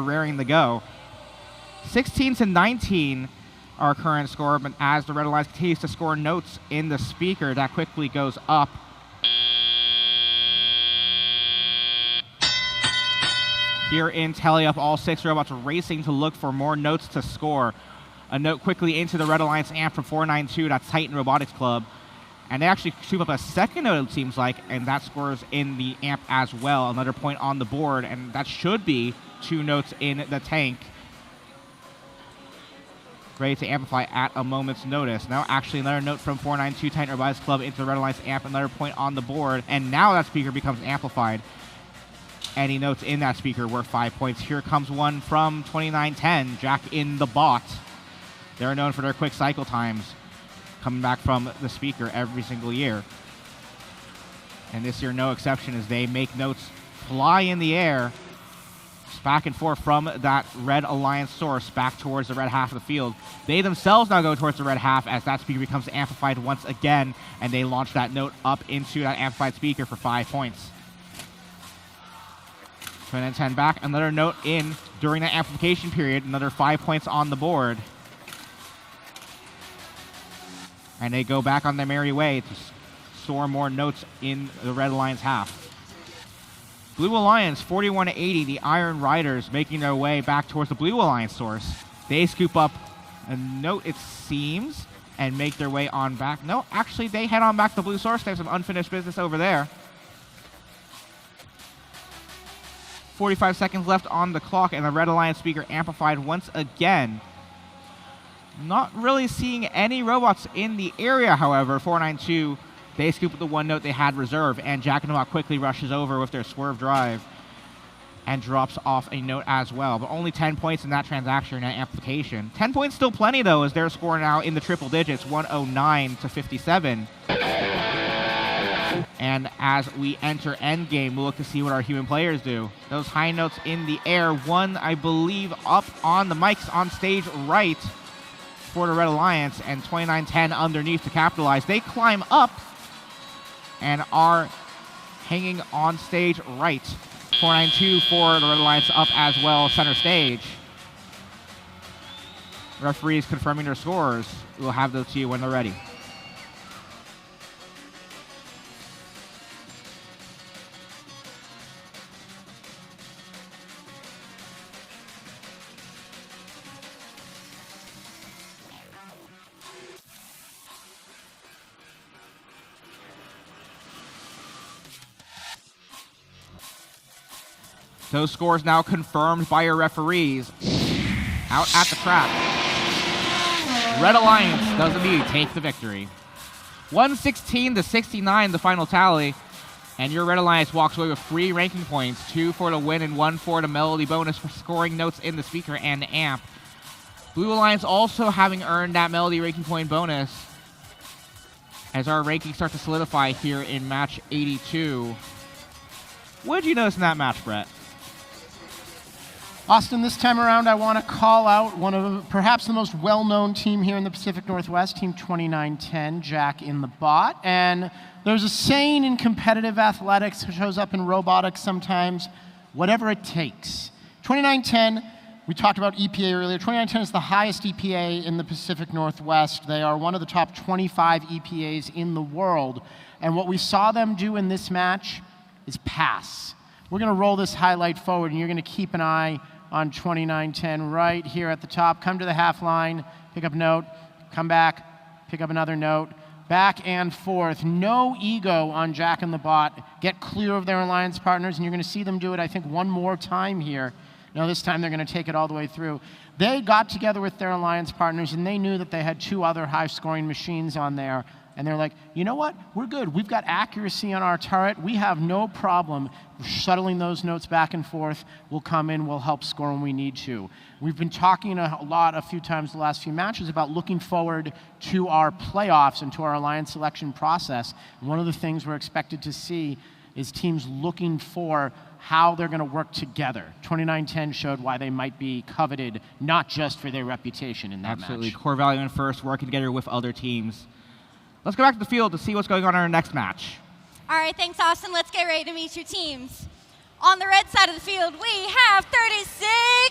raring to go. 16-19 our current score, but as the Red Alliance continues to score notes in the speaker, that quickly goes up. Here in Telly-Up, all 6 robots racing to look for more notes to score. A note quickly into the Red Alliance amp from 492, that's Titan Robotics Club. And they actually scoop up a second note, it seems like, and that scores in the amp as well. Another point on the board, and that should be 2 notes in the tank. Ready to amplify at a moment's notice. Now, actually, another note from 492 Titan Robotics Club into the Red Alliance amp, another point on the board, and now that speaker becomes amplified. Any notes in that speaker worth 5 points. Here comes one from 2910, Jack in the Bot. They're known for their quick cycle times, coming back from the speaker every single year. And this year, no exception, as they make notes fly in the air, back and forth from that Red Alliance source back towards the red half of the field. They themselves now go towards the red half as that speaker becomes amplified once again, and they launch that note up into that amplified speaker for 5 points. 10 back, another note in during that amplification period, another 5 points on the board. And they go back on their merry way to store more notes in the Red Alliance half. Blue Alliance, 41-80, the Iron Riders making their way back towards the Blue Alliance source. They scoop up a note, it seems, and make their way on back. No, actually, they head on back to the Blue source. They have some unfinished business over there. 45 seconds left on the clock, and the Red Alliance speaker amplified once again. Not really seeing any robots in the area, however. 492, they scoop up the 1 note they had reserved, and Jack and the Bot quickly rushes over with their swerve drive and drops off a note as well. But only 10 points in that transaction and amplification. 10 points still plenty, though, as their score now in the triple digits, 109-57. And as we enter endgame, we'll look to see what our human players do. Those high notes in the air, one, I believe, up on the mics on stage right for the Red Alliance, and 2910 underneath to capitalize. They climb up and are hanging on stage right. 492 for the Red Alliance up as well, center stage. Referees confirming their scores. We'll have those to you when they're ready. Those scores now confirmed by your referees. Out at the track. Red Alliance does indeed take the victory. 116-69 the final tally. And your Red Alliance walks away with 3 ranking points, 2 for the win and 1 for the melody bonus for scoring notes in the speaker and the amp. Blue Alliance also having earned that melody ranking point bonus as our rankings start to solidify here in match 82. What did you notice in that match, Brett? Austin, this time around, I want to call out one of perhaps the most well-known team here in the Pacific Northwest, Team 2910, Jack in the Bot. And there's a saying in competitive athletics, it shows up in robotics sometimes, whatever it takes. 2910, we talked about EPA earlier. 2910 is the highest EPA in the Pacific Northwest. They are one of the top 25 EPAs in the world. And what we saw them do in this match is pass. We're going to roll this highlight forward, and you're going to keep an eye on 2910 right here at the top. Come to the half line, pick up a note, come back, pick up another note, back and forth. No ego on Jack and the Bot. Get clear of their alliance partners, and you're going to see them do it, I think, one more time here. Now this time they're going to take it all the way through. They got together with their alliance partners, and they knew that they had 2 other high-scoring machines on there. And they're like, you know what? We're good. We've got accuracy on our turret. We have no problem shuttling those notes back and forth. We'll come in. We'll help score when we need to. We've been talking a few times the last few matches about looking forward to our playoffs and to our alliance selection process. And one of the things we're expected to see is teams looking for how they're going to work together. 2910 showed why they might be coveted, not just for their reputation in that match. Absolutely. Core value in first, working together with other teams. Let's go back to the field to see what's going on in our next match. All right, thanks, Austin. Let's get ready to meet your teams. On the red side of the field, we have 36